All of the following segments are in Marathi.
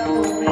तुम्ही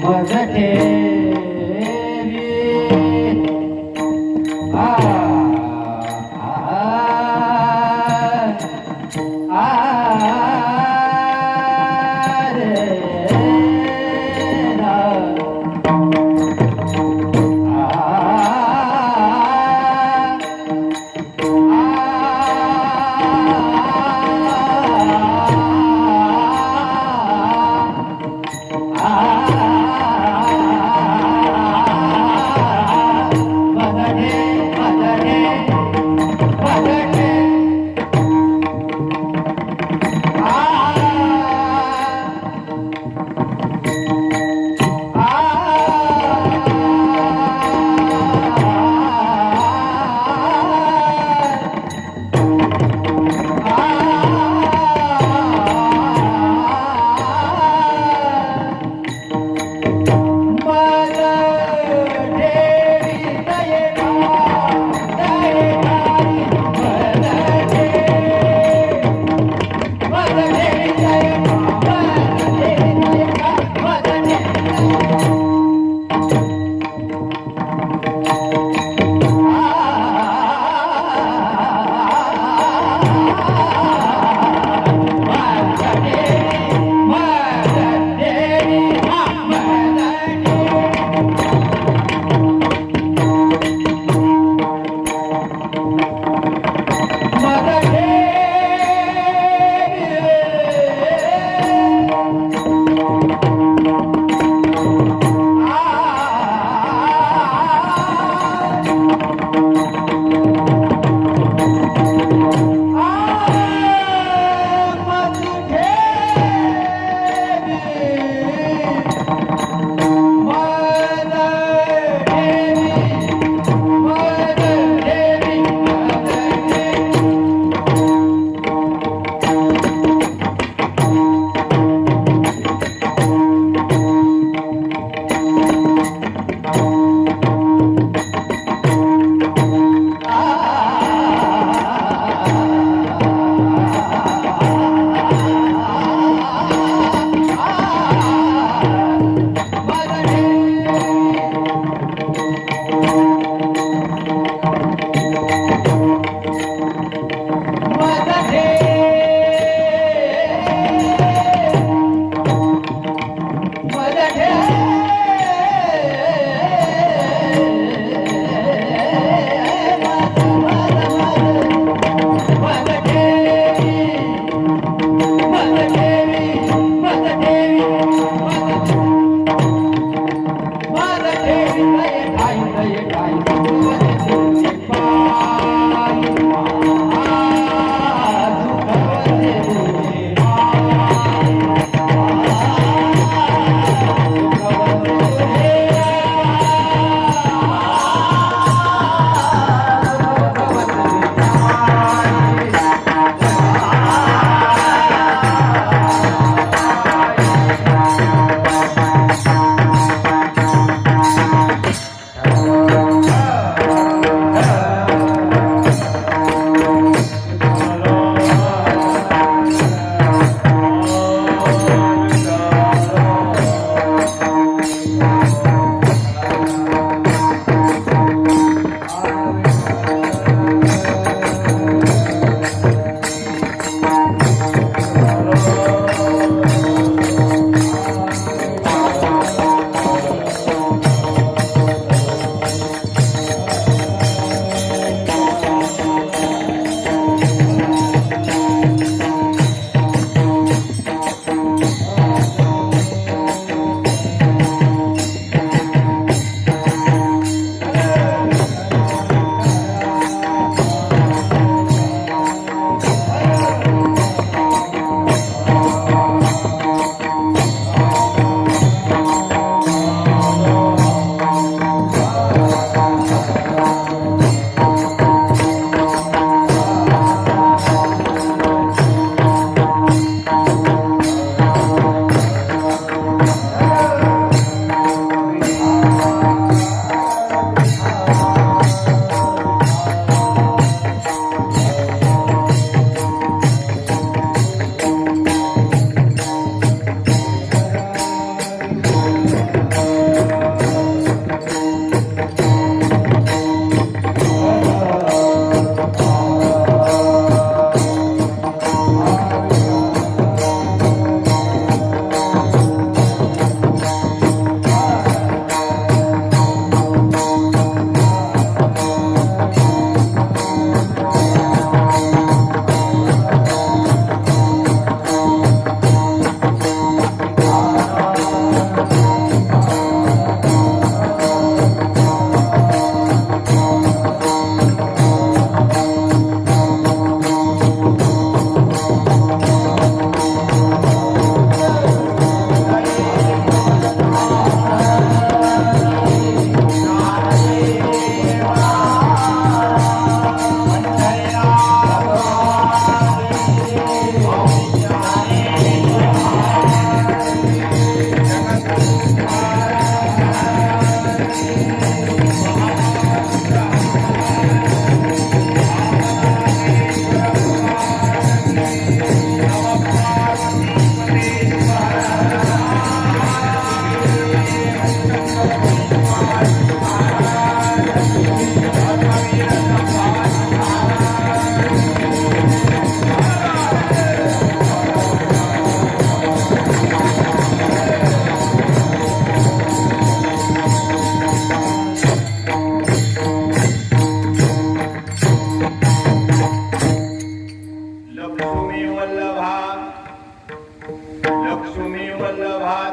मज ठेवी आ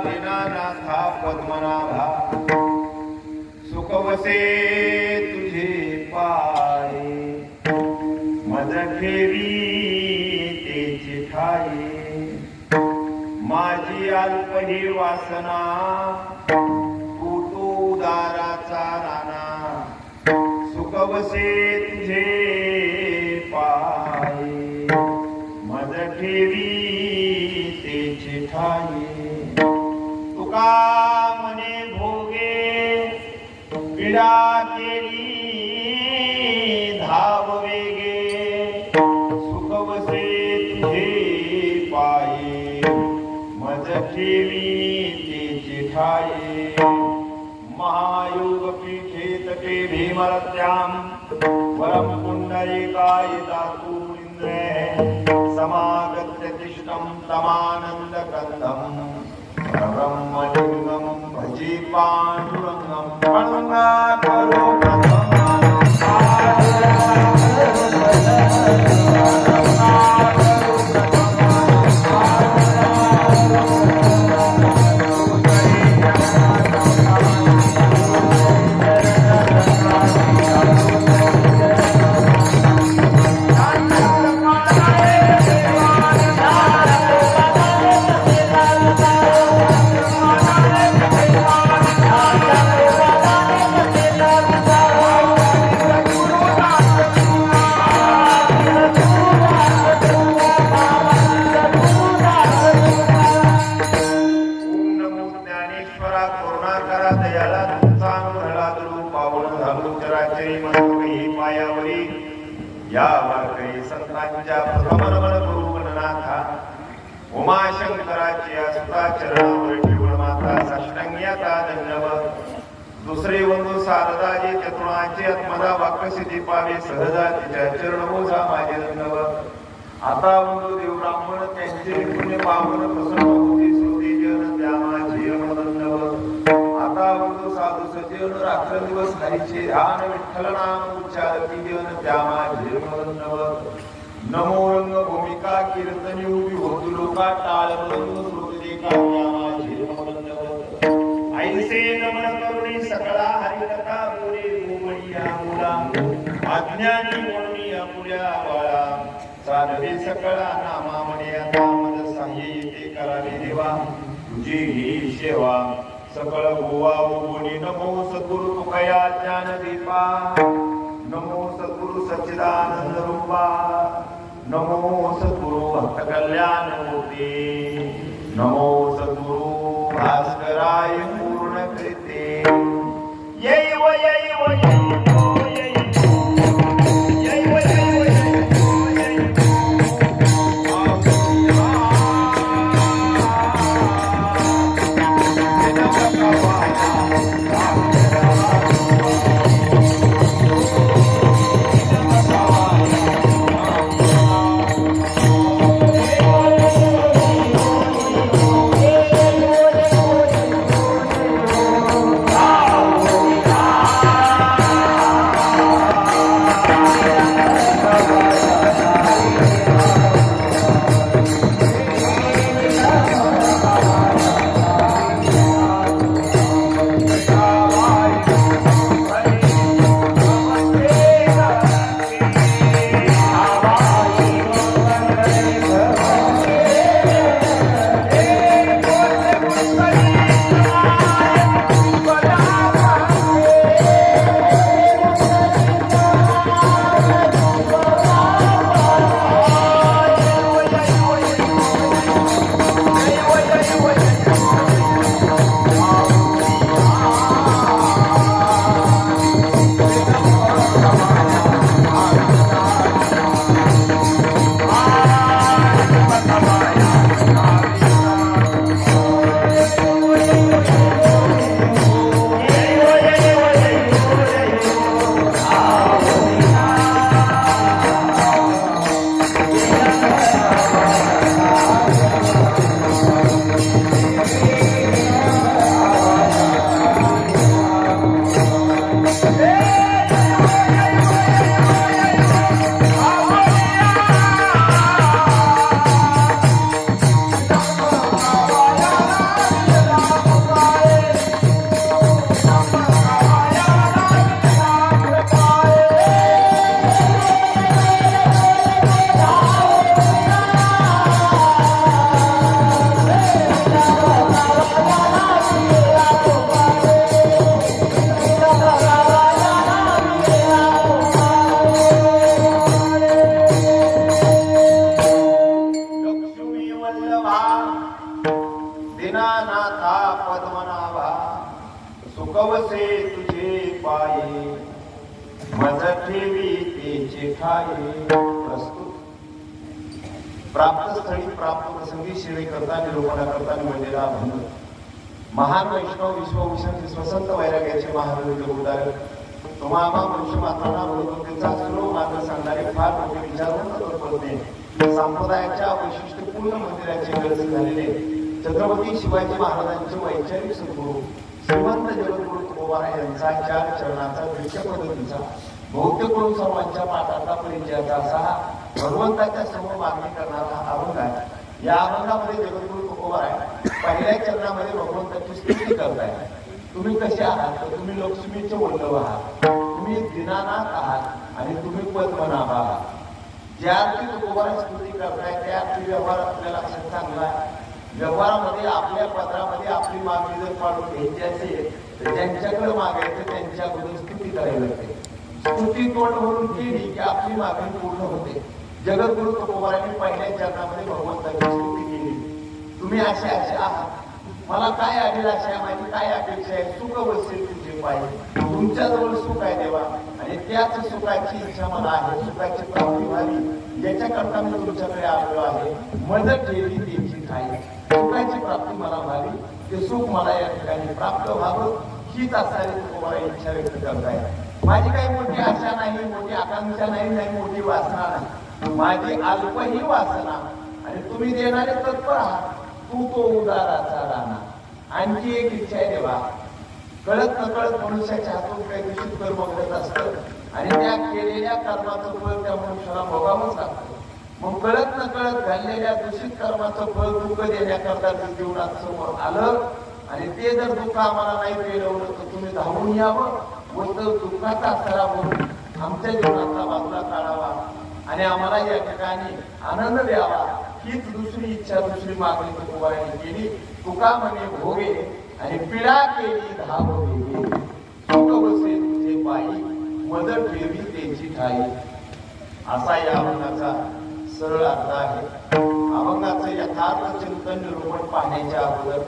दीनानाथा पद्मनाभा सुखवसे तुझे पाये मज ठेवी तेची ठाई माझी अल्प ही वासना तू दाराचा राणा सुखवसे तुझे पाये मज ठेवी तेची ठाई तुका मने भोगे पीडा केली धाव वेगे सुखवसे तुझे पाये मज ठेवी तेची ठाई महायोग पीठे तटे भीमरत्याम वरम पुंडरीकाय दातुरिंद्रे समागत्य तिष्ठं तमानंद कंदम ब्रह्मलिंगम भजी पांडुरंगम करुणा करो या वारकरी संतांच्या प्रथमरमण गुरु गणनाथा उमाशंकराची असुता चरणावर ठेवून माता साष्टांग्याचा दंडवत दुसरे वंदू शारदाजी चतुर्णाची आत्मदा वाक्यसिद्धी पावे सहजा तिच्या चरणमोजा माझे दंडवत आता वंदू देव ब्राह्मण त्यांचे पुण्य पावन प्रसन्न होती श्रुती जन त्या माझे दंडवत आता वंदू साधू सज्जन रात्रंदिवस हरीचे ध्यान विठ्ठल नाम उच्चारती जन त्या माझे दंडवत नमो रंग भूमिका कीर्तनी उभी होतु लोका टाळ मृदंग श्रुतिका त्या माझे दंडवत ऐसे नमन करुणी सकळा हरिकथा बोले गोमळीया मुला अज्ञानी म्हणून अपुऱ्या बाळा साधवे सकळा नामा म्हणे आता मज साह्य येते करावे देवा तुझी ही सेवा सकळ गोवा गुणी नमो सद्गुरु तुकया ज्ञानदीपा नमो सद्गुरु सच्चिदानंद रूपा नमो सद्गुरु भक्त कल्याण मूर्ती नमो सद्गुरु भास्कराय पूर्ण कृते यैव यैव पद्मनाभा सुखवसे तुझे पाये मज ठेवी तेचे ठाये. प्रस्तुत प्राप्त स्थळी प्राप्त प्रसंगी शिवे करता निरूपणा करता निवडलेला अभंग. महान वैष्णव विश्वभूषण विश्वसंत वैराग्याचे महावीर उदाहरण तुम्हा मनुष्य मात्रांना भगवंताचा सर्व मार्ग सांगणारे फार मोठे विचारवंत तत्त्वज्ञ संप्रदायाच्या वैशिष्ट्यपूर्ण मंदिराचे गरज झालेले छत्रपती शिवाजी महाराजांचे वैचारिक सद्गुरू श्रीमंत जगद्गुरु तुकोबारा यांचा 4 चरणाचा दृश्य पद्धतीचा बौद्ध करून सर्वांच्या पाठाचा परिचयाचा असा भगवंताच्या समोर मागणी करणारा हा अभंग आहे. या अभंगामध्ये जगद्गुरु तुकोबारा पहिल्या चरणामध्ये भगवंताची स्तुती करताय. तुम्ही कसे आहात तर तुम्ही लक्ष्मीचे वल्लभ आहात, तुम्ही दीनानाथ आहात आणि तुम्ही पद्मनाभ आहात. ज्या अर्थी तुकोबारा स्तुती करताय त्या अर्थी व्यवहार आपल्याला लक्षात चांगला आहे. व्यवहारामध्ये आपल्या पत्रामध्ये आपली मागणी जर पाडून घ्यायची असेल तर ज्यांच्याकडे मागायचं त्यांच्या अगोदर स्तुती करावी लागते. स्तुती तोंड म्हणून केली की आपली मागणी पूर्ण होते. जगद्गुरु तुकोबारांनी पहिल्या चरणामध्ये भगवंताची स्तुती केली. तुम्ही असे असे आहात, मला काय अभिलाषा आहे, माझी काय अपेक्षा आहे, सुख बसेल तुझे पाहिजे. तुमच्याजवळ सुख आहे देवा आणि त्याच सुखाची इच्छा मला आहे. सुखाची प्राप्ती व्हावी याच्याकरता मी तुमच्याकडे आलेलो आहे. मदत ठेवी त्याची ठाई. सुखाची प्राप्ती मला व्हावी, ते सुख मला या ठिकाणी प्राप्त व्हावं हीच असणारी तुकोबारा इच्छा व्यक्त करताय. माझी काही मोठी आशा नाही, मोठी आकांक्षा नाही, मोठी वासना नाही. माझी अल्प ही वासना आणि तुम्ही देणारे तत्पर आहात. तू तो उदाराचा राणा. आणखी एक इच्छा आहे देवा. कळत नकळत मनुष्याच्या हातून काही दूषित कर्म घडत असतं आणि त्या केलेल्या कर्माचं फळ त्या मनुष्याला भोगावंच लागतं. मग कळत नकळत घाललेल्या दूषित कर्माचं फळ दुःख देण्याकरता जीवनात समोर आलं आणि ते जर दुःख आम्हाला नाही मिळवलं तर तुम्ही धावून यावं व तर दुःखाचा सरा म्हणून आमच्या जीवनाचा बाजूला काढावा आणि आम्हाला या ठिकाणी आनंद द्यावा हीच दुसरी इच्छा, दुसरी मागणी तुकोबारांनी केली. तुका म्हणे भोगे आणि पिढा केली धाव वेगे. सुख बसे तुझे पायी मदत ठेवी त्याची ठाई. असा या अभंगाचा सरळ अर्थ आहे. अभंगाचं यथार्थ चिंतन निरूपण पाहण्याच्या अगोदर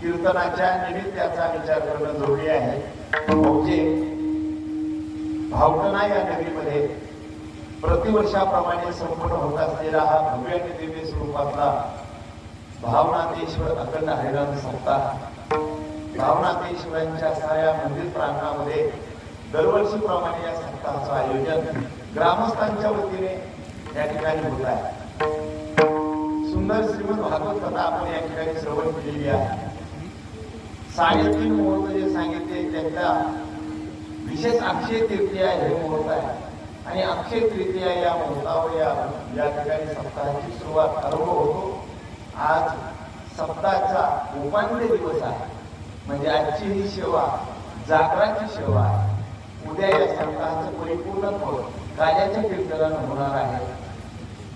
कीर्तनाच्या निमित्ताचा विचार करणं जरुरी आहे. म्हणजे भावटणा या नगरीमध्ये प्रतिवर्षाप्रमाणे संपन्न होत असलेला हा भव्य आणि दिव्य स्वरूपातला भावनाथेश्वर अखंड हरिनाम सप्ताह भावनाथेश्वरांच्या साऱ्या मंदिर प्रांगणामध्ये दरवर्षीप्रमाणे या सप्ताहाचं आयोजन ग्रामस्थांच्या वतीने या ठिकाणी होत आहे. सुंदर श्रीमद भागवत कथा आपण या ठिकाणी श्रवण केलेली आहे. 3.5 मुहूर्त जे सांगितले त्यातला विशेष अक्षय तृतीया हे मुहूर्त आहे आणि अक्षय तृतीया या मुहूर्तावर या ठिकाणी सप्ताहाची सुरुवात आरंभ होतो. आज सप्ताहाचा उपांत्य दिवस आहे म्हणजे आजची ही सेवा जागराची सेवा आहे. उद्या या सप्ताहाचं परिपूर्णत्व गाण्याच्या कीर्तनानं होणार आहे.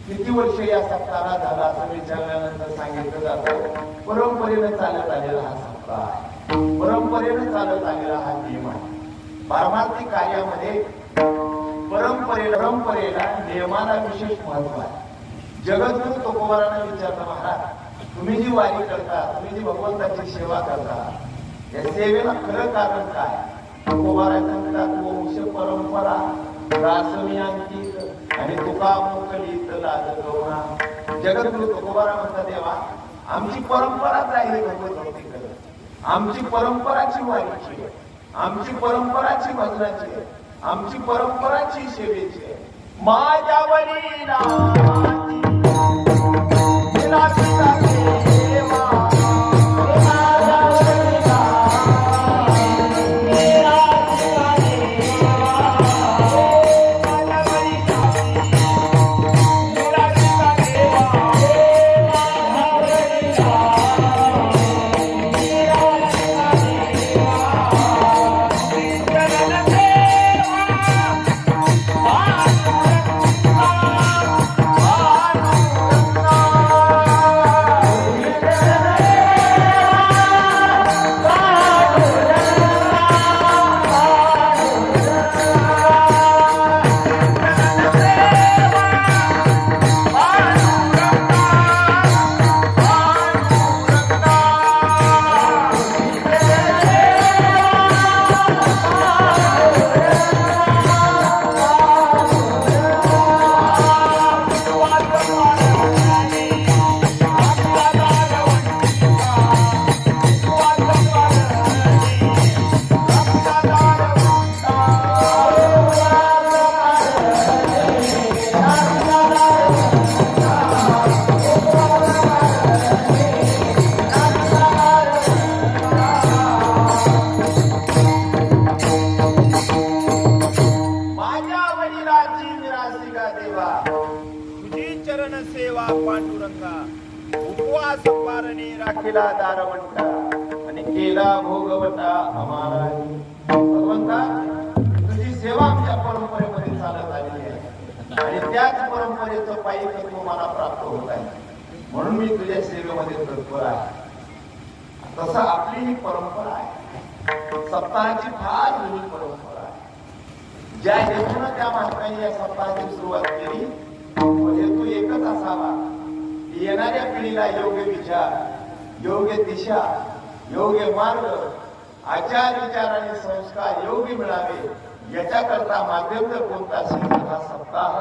किती वर्ष या सप्ताहाला झाला असं विचारल्यानंतर सांगितलं जातं परंपरेनं चालत आलेला हा सप्ताह आहे. परंपरेनं चालत आलेला हा नियम आहे. पारमार्थिक कार्यामध्ये परंपरेला नियमाला विशेष महत्व आहे. जगद्गुरु तुकोबारांना विचारलं महाराज तुम्ही जी वारी करता, तुम्ही जी भगवंताची सेवा करता या सेवेला खरं कारण काय? तुकोबारांचा म्हणतात वंश परंपरा रासमी अंकित आणि तुका मोकलीत लाज गौणा. जगद्गुरु तुकोबारा म्हणतात देवा आमची परंपराच आहे भगवत भक्ती करत. आमची परंपराची वारीची, आमची परंपराची भजनाची, आमची परंपराची सेवेची. माझ्या वडिलांची दाखिला दारवंटा आणि केला भोगवटा आम्हाला. भगवंता तुझी सेवा आमच्या परंपरेमध्ये चालत आलेली आहे आणि त्याच परंपरेचं पायी तत्व मला प्राप्त होत आहे, म्हणून मी तुझ्या सेवेमध्ये तत्पर आहे. तसं आपली ही परंपरा आहे, सप्ताहाची फार जुनी परंपरा आहे. ज्या हेतून त्या महात्म्यांनी या सप्ताहाची सुरुवात केली तो हेतू एकच असावा की येणाऱ्या पिढीला योग्य विचार, योग्य दिशा, योग्य मार्ग, आचार विचार आणि संस्कार योग्य मिळावे याच्याकरता माध्यम जर कोणता असेल तर हा सप्ताह.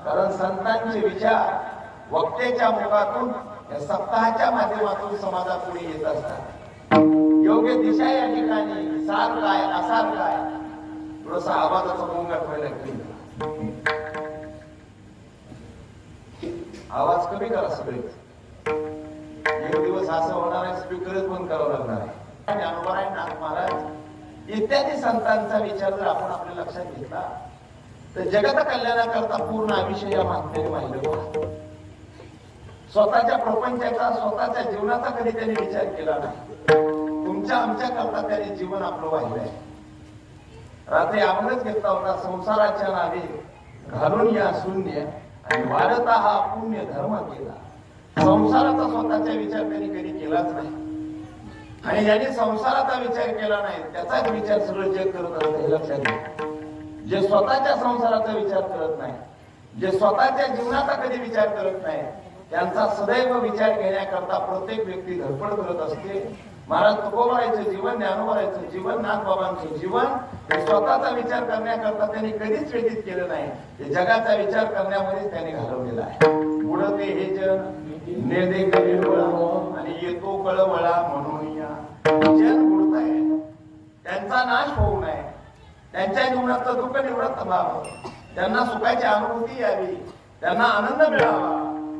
कारण संतांचे विचार वक्त्याच्या मुखातून या सप्ताहाच्या माध्यमातून समाजापुढे येत असतात. योग्य दिशा या ठिकाणी सार काय असार काय थोडासा आवाजाचा गोंगाट व्हायला लागेल. आवाज कमी करा सगळे. एक दिवस असं होणार आहे स्पीकरच बंद करावं लागणार आहे. ज्ञानोबा नाथ महाराज इत्यादी संतांचा विचार जर आपण आपल्या लक्षात घेतला तर जगत कल्याणाकरता पूर्ण आयुष्य या महात्म्याने वाहिलं. स्वतःच्या प्रपंचाचा, स्वतःच्या जीवनाचा कधी त्यांनी विचार केला नाही. तुमच्या आमच्या करता त्यांनी जीवन आपलं वाहिलंय. रात्री आपणच घेतला होता, संसाराच्या नावे घालून या शून्य आणि वाढता हा पुण्य धर्म केला. संसाराचा स्वतःचा विचार त्यांनी कधी केलाच नाही आणि ज्यांनी संसाराचा विचार केला नाही त्याचाच विचार सगळं जग करत असतं हे लक्षात घ्या. जे स्वतःच्या संसाराचा विचार करत नाही, जे स्वतःच्या जीवनाचा कधी विचार करत नाही, त्यांचा सदैव विचार घेण्याकरता प्रत्येक व्यक्ती धडपड करत असते. महाराज तुकोबारायचं जीवन, ज्ञानोबारायचं जीवन, नाथबाबांचं जीवन हे स्वतःचा विचार करण्याकरता त्यांनी कधीच व्यतीत केलं नाही. ते जगाचा विचार करण्यामध्ये त्यांनी घालवलेला आहे. पुढं ते हे जग नेदे कळवळा आणि येतो कळवळा म्हणून या. जग बुडत आहे, त्यांचा नाश होऊ नये, त्यांच्या जीवनातलं दुःख निवृत्त व्हावं, त्यांना सुखाची अनुभूती यावी, त्यांना आनंद मिळावा,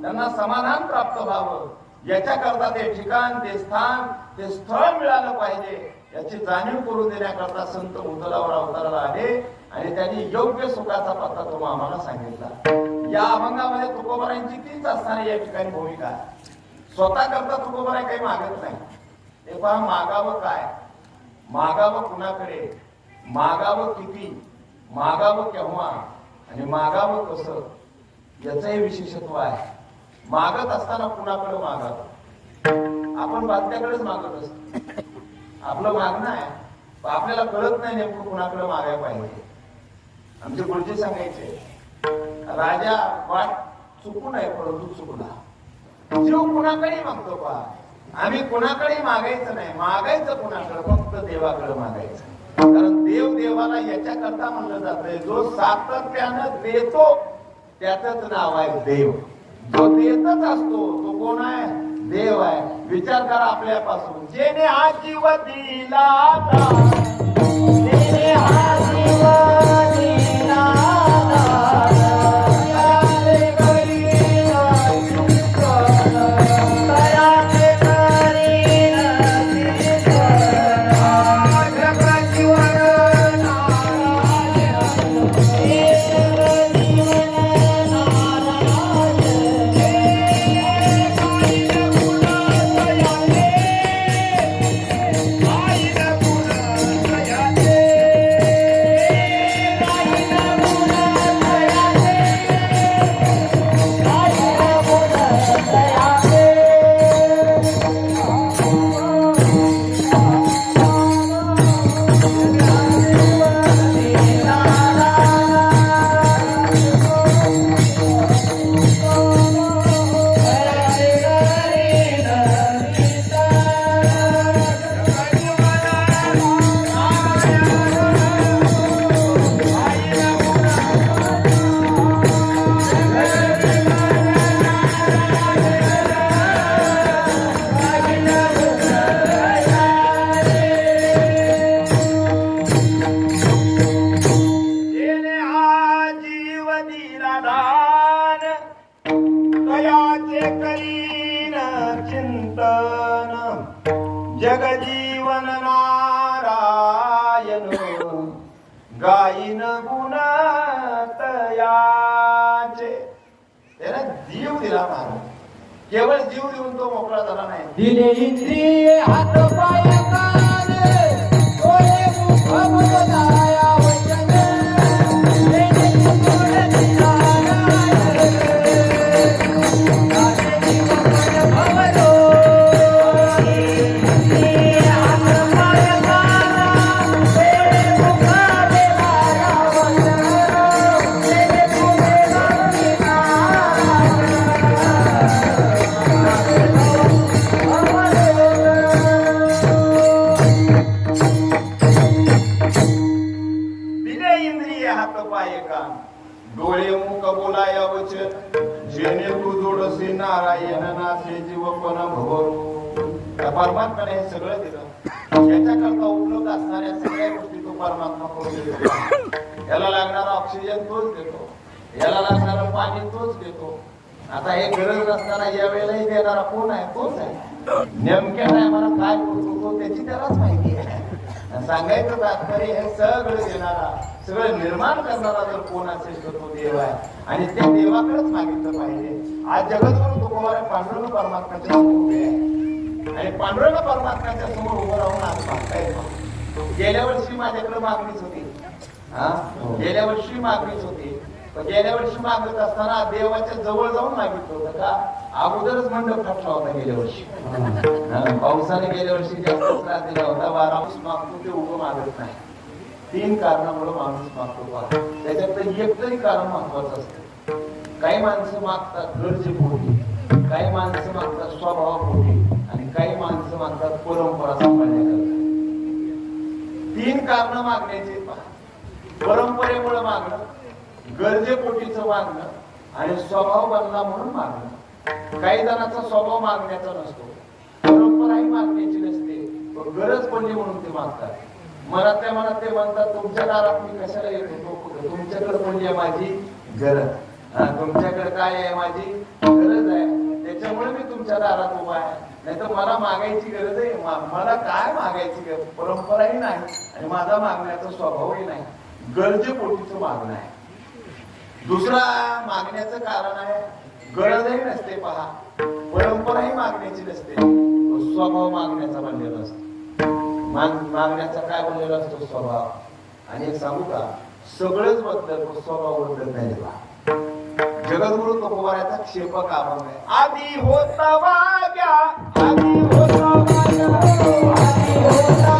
त्यांना समाधान प्राप्त व्हावं याच्याकरता ते ठिकाण, ते स्थान, ते स्थळ मिळालं पाहिजे याची जाणीव करून देण्याकरता संत उदलावर अवताराला आले आणि त्यांनी योग्य सुखाचा पत्ता तुम्हाला आम्हाला सांगितला. या अभंगामध्ये तुकोबारायांची तीच असताना या ठिकाणी भूमिका आहे. स्वतः करता तुकोबाराय काही मागत नाही. हे पहा, मागावं काय, मागावं कुणाकडे, मागावं किती, मागावं केव्हा आणि मागावं कसं याचंही विशेषत्व आहे. मागत असताना कुणाकडे मागावं. आपण बादल्याकडेच मागत असतो. आपलं मागणं आहे, आपल्याला कळत नाही नेमकं कुणाकडे मागायला पाहिजे. आमचे गुरुजी सांगायचे, राजा वाट चुकून आहे परंतु चुकला. जीव कुणाकडे मागतो पहा. आम्ही कुणाकडे मागायचं नाही, मागायचं कुणाकडे, फक्त देवाकडे मागायचं. कारण देव देवाला याच्याकरता म्हणलं जातंय, जो सातत्यानं देतो त्याचंच नाव आहे देव. जो देतच असतो तो कोण आहे? देव आहे. विचार करा आपल्यापासून. जेने हा जीव दिला, जेने हा जीव दिला, जगजीवन नारायण गायीन गुण तयाचे. त्याला जीव दिला महाराज केवळ जीव देऊन तो मोकळा झाला नाही. दिले इंद्रिय हात पाय कान डोळे मुख बोलाया वचन देणे गुण दिलाया गाणे जीवन भवरो इंद्रिय हात पाय कान डोळे मुख बोलाया वचन देणे गुण दिलाया दिले इंद्रिय हात पाय कान डोळे मुख बोलाया वचन जेणे तू जोडसी नारायण नासे जीवपण भवरू. त्या परमात्म्याने हे सगळं दिलं. याच्याकरता उपलब्ध असणाऱ्या सगळ्या गोष्टी तो परमात्मा करून देतो. याला लागणारा ऑक्सिजन तोच देतो, याला लागणारं पाणी तोच देतो. आता हे गरज असताना या वेळेलाही देणारा कोण आहे? तोच आहे. नेमक्या टायमाला काय करतो तो त्याची त्यालाच माहिती आहे. सांगायचं तात्पर्य हे सगळं देणारा, सगळं निर्माण करणारा जर कोण असेल तर तो देव आहे. आणि त्या देवाकडेच मागितलं पाहिजे. आज जगद्गुरु तुकोबार पांडुरंग परमात्म्याच्या समोर उभे आहे आणि पांडुरंग परमात्म्याच्या समोर उभं राहून आज मागता येतो. गेल्या वर्षी माझ्याकडे मागणीच होती. गेल्या वर्षी मागणीच होती. गेल्या वर्षी मागत असताना देवाच्या जवळ जाऊन मागितलं होतं का? अगोदरच मंडप फाटला होता गेल्या वर्षी. पावसाने गेल्या वर्षी जास्त त्रास दिला होता. 12 मागतो ते उभं मागत नाही. 3 कारणामुळे माणूस मागतो. त्याच्यात एक तरी कारण महत्वाचं असतं. काही माणसं मागतात गरजेपोटी, काही माणसं मागतात स्वभावापोटी आणि काही माणसं मागतात परंपरा सांभाळण्याकरता. 3 कारण मागण्याचे. परंपरेमुळे मागणं, गरजेपोटीचं मागणं आणि स्वभाव बनला म्हणून मागणं. काही जणांचा स्वभाव मागण्याचा नसतो, परंपराही मागण्याची नसते, गरज पडली म्हणून ते मागतात. मनातल्या मनात ते म्हणतात तुमच्या दारात मी कशाला येत होतो? तुमच्याकडे पडली आहे माझी गरज. तुमच्याकडे काय आहे? माझी गरज आहे, त्याच्यामुळे मी तुमच्या दारात उभा आहे. नाही तर मला मागायची गरज आहे. मला काय मागायची गरज? परंपराही नाही आणि माझा मागण्याचा स्वभावही नाही. गरजेपोटीचं मागणं आहे. दुसरा मागण्याचं कारण आहे गरजही नसते. पहा, परंपराही मागण्याची नसते, स्वभाव मागण्याचा बनलेला असतो. मागण्याचा काय बनलेला असतो? स्वभाव. आणि एक सांगू का, सगळंच बदलत, स्वभाव बदलत नाही. जगद्गुरु तुकोबाराचा क्षेपक अभंग आहे. आधी होता वाग्या, आधी होता वाग्या, आधी होता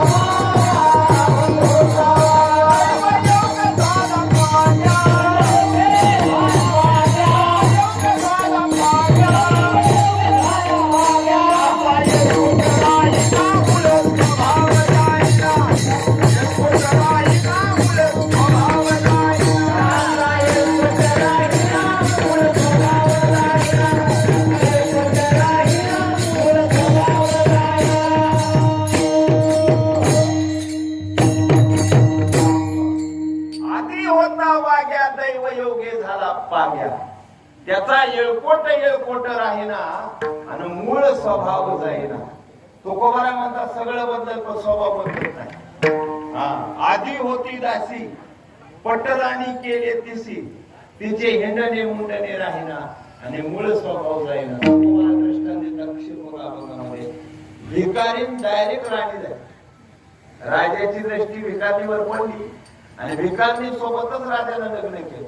त्याचा येळकोट राहीना आणि मूळ स्वभाव जाईना. तुकोबारा म्हणतात सगळं बदल पण स्वभाव बदलत नाही. आधी होती दासी पटराणी केले तिसी, तिचे हिंडणे मुंडणे राहीना आणि मूळ स्वभाव जाईना. तुकोबारा दृष्टांत देतात क्षेपक अभंगामध्ये. भिकारीन डायरेक्ट राणी जाईल. राजाची दृष्टी भिकारीवर पडली आणि भिकारीनी सोबतच राजानं लग्न केलं.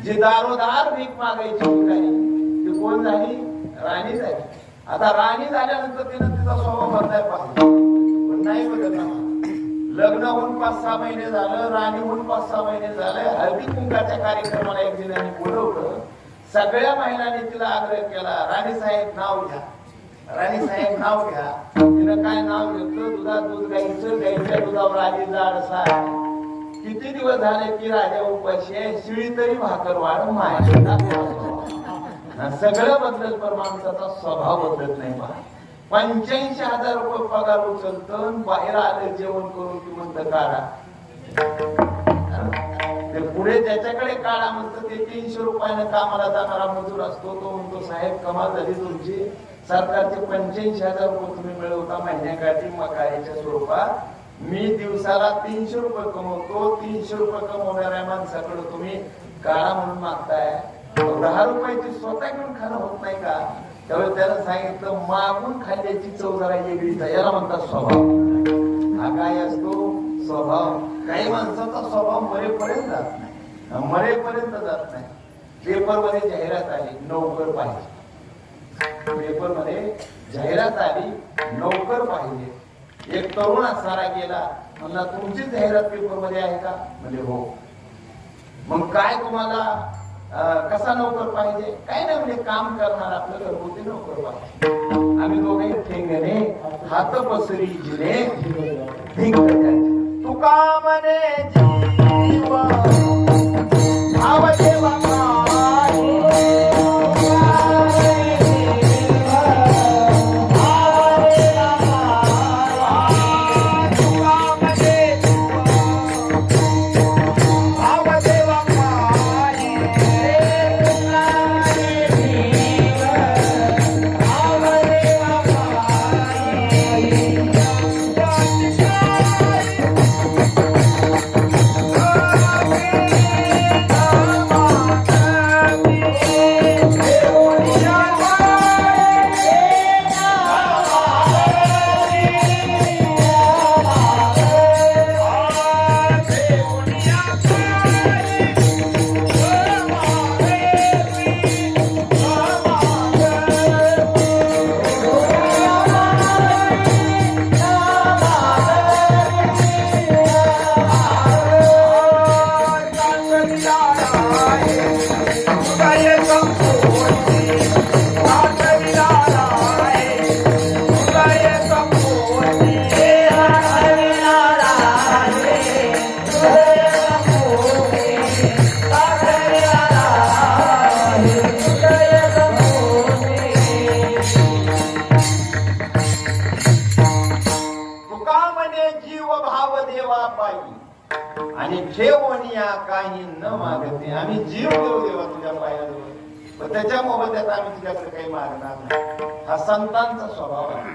जी दारोदार भीक मागायची भिकारी ती कोण झाली? राणी झाली. आता राणी झाल्यानंतर तिनं तिचा स्वभाव बदलायला पाहिजे, पण नाही बदलला. लग्न होऊन 5-6 महिने झालं, राणी होऊन 5-6 महिने झाले. हळदी कुंकाच्या कार्यक्रमाला एक दिनाने बोलवलं. सगळ्या महिलांनी तिला आग्रह केला, राणी साहेब नाव घ्या, राणी साहेब नाव घ्या. तिनं काय नाव घेतलं? दुधात दूध गाईचं, गाईच्या दुधावर आली जाड साय. किती दिवस झाले की राजा उपाशी आहे, शिळी तरी भाकर वाढ माय. सगळं बदलत पण माणसाचा स्वभाव बदलत नाही. 85,000 रुपये पगार उचलतं, बाहेर आले जेवण करून की म्हणतं काढा. ते पुढे ज्याच्याकडे काढा म्हणतं ते 300 रुपयानं कामाला जाणारा मजूर असतो. तो म्हणतो साहेब कमाल झाली तुमची, सरकारचे 85,000 रुपये तुम्ही मिळवता महिन्याकाठी मकाईच्या स्वरूपात. मी दिवसाला 300 रुपये कमवतो. 300 रुपये कमवणाऱ्या माणसाकडे तुम्ही काढा म्हणून मागताय. 10 रुपयाची स्वतः घेऊन खाणं होत नाही का? त्यावेळी त्याला सांगितलं मागून खाल्ल्याची चव जरा वेगळीच आहे, याला म्हणतात स्वभाव. हा काय असतो स्वभाव. काही माणसाचा स्वभाव मरेपर्यंत जात नाही, मरेपर्यंत जात नाही. पेपर मध्ये जाहिरात आली नोकर पाहिजे, पेपर मध्ये जाहिरात आली नोकर पाहिजे. एक तरुण सारा गेला, म्हणला तुमची जाहिरात पेपर मध्ये आहे का? म्हणजे हो. मग काय तुम्हाला कसा नोकर पाहिजे? काय नाही म्हणजे काम करणार आपलं घरगुती नोकर पाहिजे. आम्ही दोघे ठेंगणे हात पसरी जिने तुका म्हणे जीव भाव देवा आणि ठेवणिया काही न मागते. आम्ही जीव देऊ देवा तुझ्या पायाजवळ, पण त्याच्या मोबदल्यात आम्ही तुझ्याकडे काही मागणार नाही. हा संतांचा स्वभाव आहे.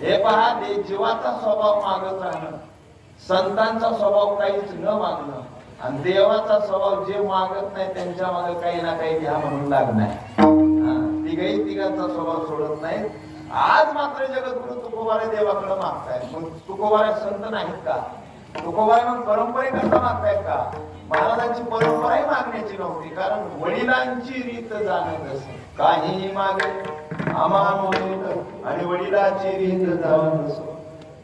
हे पहा, ते जीवाचा स्वभाव मागत राहणं, संतांचा स्वभाव काहीच न मागणं, आणि देवाचा स्वभाव जे मागत नाही त्यांच्या मागे काही ना काही घ्या म्हणून लागणार. तिघही तिघांचा स्वभाव सोडत नाही. आज मात्र जगद्गुरु तुकोबारे देवाकडे मागताय. मग तुकोबारे संत नाहीत का? तुकोबारे मग परंपरेकरता मागतायत का? महाराजांची परंपराही मागण्याची नव्हती, कारण वडिलांची रीत जाणत असे. काही मागे अमानुष आणि वडिलांची रीत जाणत असो.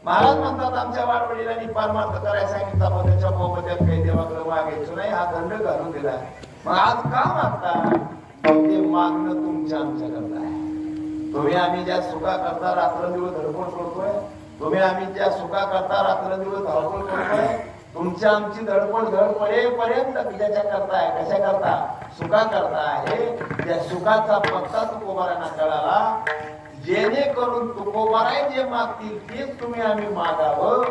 महाराज म्हणतात आमच्या वाडवडिलांनी परमार्थ करायला सांगितला, पण त्याच्या मोबदल्यात काही देवाकडे मागायचं नाही, हा दंड घालून दिला. मग आज का मागता? ते मागणं तुमच्या आमच्या करता आहे. तुम्ही आम्ही ज्या सुखा करता रात्रंदिवस धडपड करतोय, तुम्ही आम्ही ज्या सुखा करता रात्रंदिवस धडपड करतोय, तुमच्या आमची धडपड पडेपर्यंत ज्याच्या करताय, कशा करता? सुखा करता आहे. त्या सुखाचा पत्ता तुकोबारांना कळाला, जेणेकरून तुकोबाराय जे मागतील तेच तुम्ही आम्ही मागावं,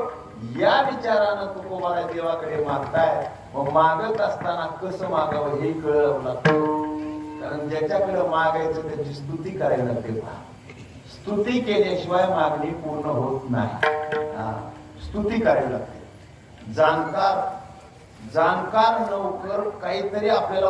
या विचारानं तुकोबाराय देवाकडे मागताय. मग मागत असताना कसं मागावं हे कळलं लागतं. कारण ज्याच्याकडे मागायचं त्याची स्तुती करायला लागते. स्तुती केल्याशिवाय मागणी पूर्ण होत नाही. स्तुती करायला लागते. जाणकार नोकर काहीतरी आपल्याला